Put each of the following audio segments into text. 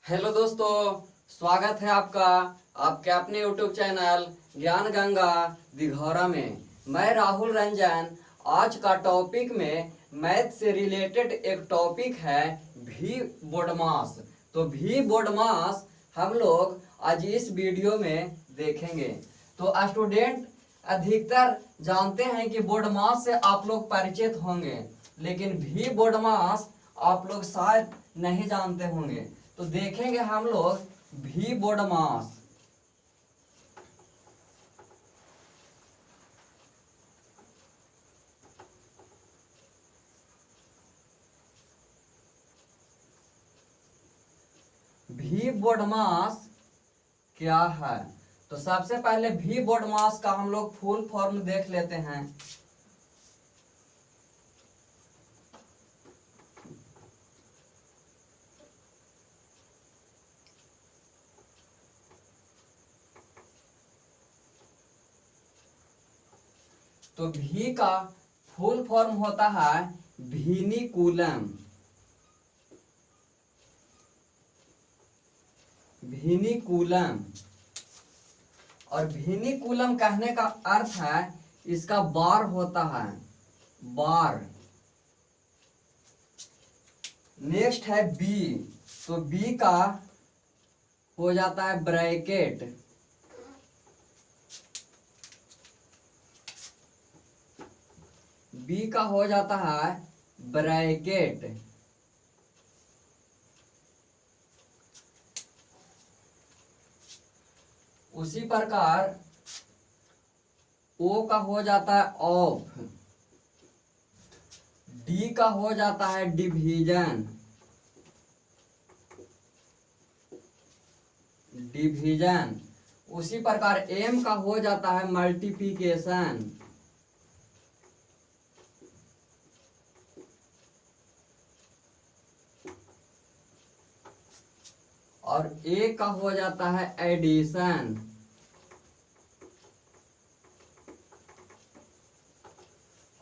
Hello दोस्तों, स्वागत है आपका आपके अपने यूट्यूब चैनल ज्ञान गंगा दिघौरा में। मैं राहुल रंजन। आज का टॉपिक में मैथ से रिलेटेड एक टॉपिक है भी बोडमास। तो भी बोडमास हम लोग आज इस वीडियो में देखेंगे। तो स्टूडेंट अधिकतर जानते हैं कि बोडमास से आप लोग परिचित होंगे, लेकिन भी बोडमास आप लोग शायद नहीं जानते होंगे। तो देखेंगे हम लोग भी बोडमास। भी बोडमास क्या है? तो सबसे पहले भी बोडमास का हम लोग फुल फॉर्म देख लेते हैं। तो भी का फुल फॉर्म होता है विनिकुलम। विनिकुलम और विनिकुलम कहने का अर्थ है इसका बार होता है, बार। नेक्स्ट है बी। तो बी का हो जाता है ब्रैकेट। बी का हो जाता है ब्रैकेट। उसी प्रकार ओ का हो जाता है ऑफ। डी का हो जाता है डिवीजन। डिवीजन। उसी प्रकार एम का हो जाता है मल्टीप्लिकेशन। और ए का हो जाता है एडिशन।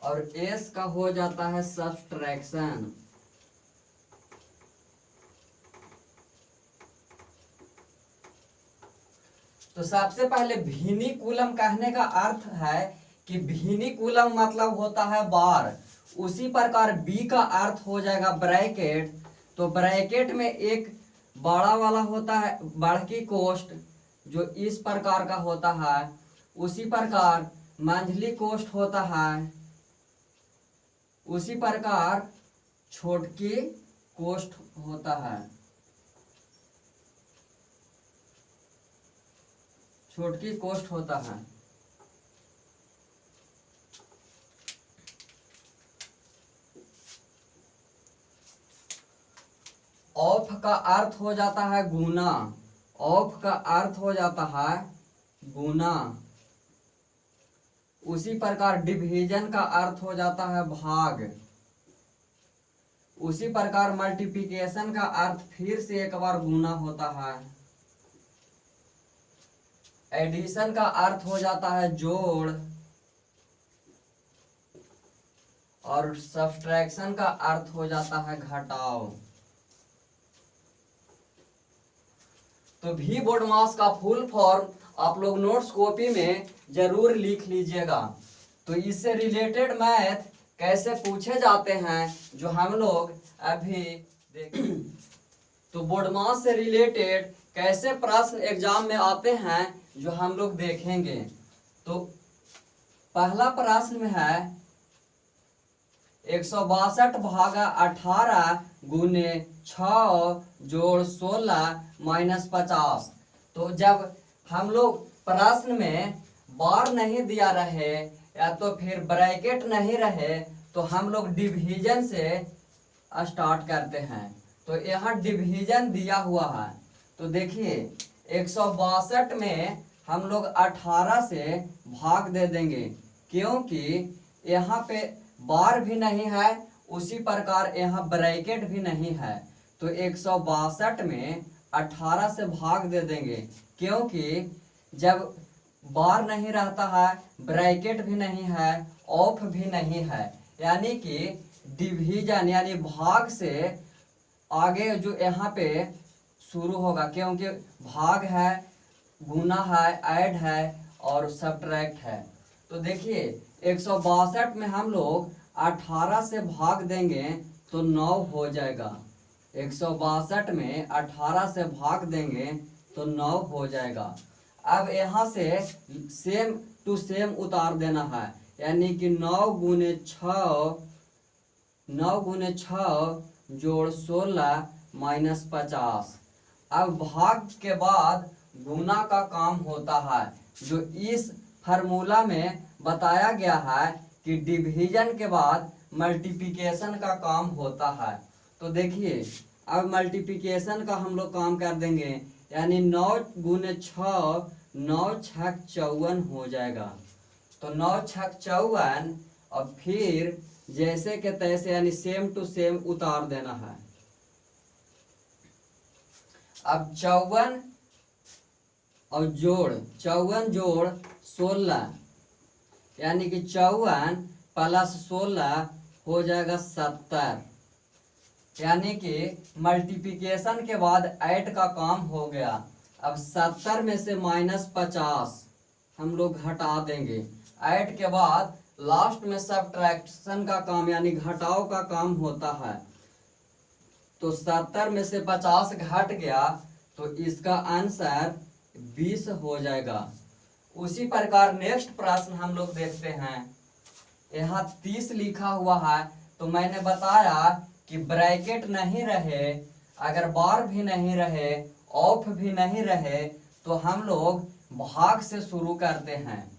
और एस का हो जाता है सब्सट्रैक्शन। तो सबसे पहले विनिकुलम कहने का अर्थ है कि विनिकुलम मतलब होता है बार। उसी प्रकार बी का अर्थ हो जाएगा ब्रैकेट। तो ब्रैकेट में एक बड़ा वाला होता है बड़की कोष्ठ, जो इस प्रकार का होता है। उसी प्रकार मंझली कोष्ठ होता है। उसी प्रकार छोटकी कोष्ठ होता है। छोटकी कोष्ठ होता है। ऑफ का अर्थ हो जाता है गुना। ऑफ का अर्थ हो जाता है गुना। उसी प्रकार डिवीजन का अर्थ हो जाता है भाग। उसी प्रकार मल्टीप्लिकेशन का अर्थ फिर से एक बार गुना होता है। एडिशन का अर्थ हो जाता है जोड़। और सब्सट्रैक्शन का अर्थ हो जाता है घटाव। तो भी बोडमास का फुल फॉर्म आप लोग नोट्स कॉपी में जरूर लिख लीजिएगा। तो इससे रिलेटेड मैथ कैसे पूछे जाते हैं जो हम लोग अभी देखें। तो बोडमास से रिलेटेड कैसे प्रश्न एग्जाम में आते हैं जो हम लोग देखेंगे। तो पहला प्रश्न में है 162 भागा 18 गुने 6 जोड़ 16 माइनस 50। तो जब हम लोग प्रश्न में बार नहीं दिया रहे या तो फिर ब्रैकेट नहीं रहे तो हम लोग डिवीजन से स्टार्ट करते हैं। तो यहाँ डिवीजन दिया हुआ है। तो देखिए 162 में हम लोग 18 से भाग दे देंगे, क्योंकि यहाँ पे बार भी नहीं है। उसी प्रकार यहाँ ब्रैकेट भी नहीं है। तो 162 में 18 से भाग दे देंगे, क्योंकि जब बार नहीं रहता है, ब्रैकेट भी नहीं है, ऑफ भी नहीं है, यानी कि डिवीजन यानी भाग से आगे जो यहाँ पे शुरू होगा, क्योंकि भाग है, गुना है, ऐड है और सब्ट्रैक्ट है। तो देखिए 162 में हम लोग 18 से भाग देंगे तो 9 हो जाएगा। 162 में 18 से भाग देंगे तो 9 हो जाएगा। अब यहाँ से सेम टू सेम उतार देना है, यानी कि 9 गुने 6 जोड़ 16 माइनस 50। अब भाग के बाद गुना का काम होता है, जो इस फार्मूला में बताया गया है कि डिवीजन के बाद मल्टीप्लिकेशन का काम होता है। तो देखिए अब मल्टीप्लिकेशन का हम लोग काम कर देंगे, यानी 9 गुने 6 9 छक 54 हो जाएगा। तो 9 छक 54 और फिर जैसे के तैसे यानी सेम टू सेम उतार देना है। अब 54 और जोड़ 16, यानी कि 54 प्लस 16 हो जाएगा 70, यानी कि मल्टीप्लिकेशन के बाद ऐड का काम हो गया। अब 70 में से माइनस 50 हम लोग हटा देंगे। ऐड के बाद लास्ट में सब्ट्रैक्शन का काम यानी घटाव का काम होता है। तो 70 में से 50 घट गया तो इसका आंसर 20 हो जाएगा। उसी प्रकार नेक्स्ट प्रश्न हम लोग देखते हैं। यहाँ 30 लिखा हुआ है, तो मैंने बताया कि ब्रैकेट नहीं रहे, अगर बार भी नहीं रहे, ऑफ भी नहीं रहे, तो हम लोग भाग से शुरू करते हैं।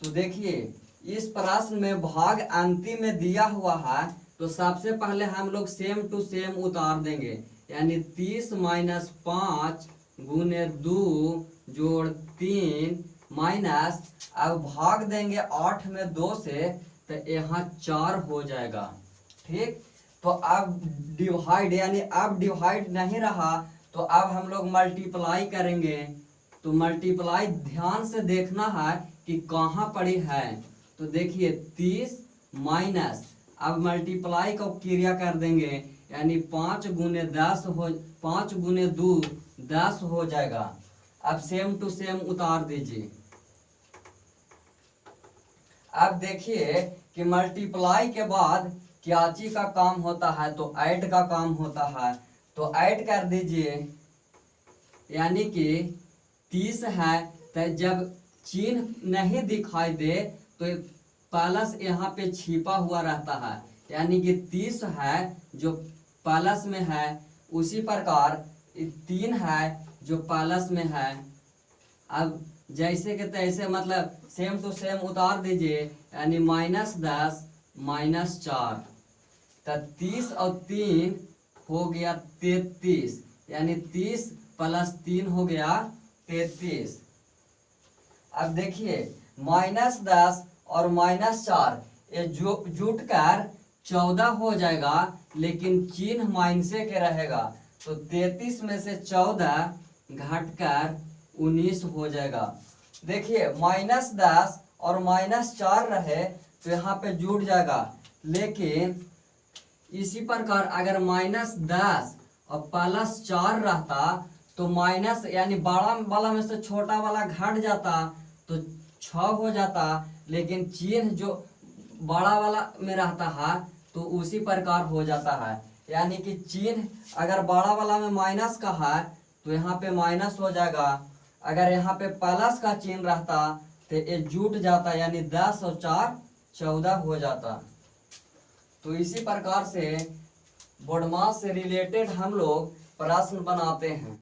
तो देखिए इस प्रश्न में भाग अंतिम में दिया हुआ है, तो सबसे पहले हम लोग सेम टू सेम उतार देंगे, यानी 30 माइनस 5 गुने 2 जोड़ 3 माइनस, अब भाग देंगे 8 में 2 से, तो यहाँ 4 हो जाएगा। ठीक, तो अब डिवाइड, यानी अब डिवाइड नहीं रहा, तो अब हम लोग मल्टीप्लाई करेंगे। तो मल्टीप्लाई ध्यान से देखना है कि कहाँ पड़ी है। तो देखिए 30 माइनस, अब मल्टीप्लाई को क्रिया कर देंगे, यानी 5 गुने 2 10 हो जाएगा। अब सेम टू सेम उतार दीजिए। अब देखिए कि मल्टीप्लाई के बाद क्या चीज का काम होता है, तो ऐड का काम होता है। तो ऐड कर दीजिए, यानी कि 30 है, तो जब चिन्ह नहीं दिखाई दे तो प्लस यहाँ पे छिपा हुआ रहता है, यानी कि 30 है जो प्लस में है, उसी प्रकार 3 है जो प्लस में है। अब जैसे कि तैसे मतलब सेम टू सेम उतार दीजिए, यानी -10 -4, तो 30 और 3 हो गया 33, यानी 30 प्लस 3 हो गया 33। अब देखिए -10 और -4 ये जुट कर 14 हो जाएगा, लेकिन चिन्ह माइनसे के रहेगा। तो 33 में से 14 घटकर 19 हो जाएगा। देखिए -10 और -4 रहे तो यहाँ पे जुड़ जाएगा, लेकिन इसी प्रकार अगर -10 और +4 रहता तो माइनस यानी बड़ा वाला में से छोटा वाला घट जाता तो 6 हो जाता, लेकिन चिन्ह जो बड़ा वाला में रहता है तो उसी प्रकार हो जाता है। यानी कि चिन्ह अगर बड़ा वाला में माइनस का है तो यहाँ पे माइनस हो जाएगा, अगर यहाँ पे प्लस का चिन्ह रहता तो ये जुट जाता, यानी 10 और 4 14 हो जाता। तो इसी प्रकार से बोर्ड मास से रिलेटेड हम लोग प्रश्न बनाते हैं।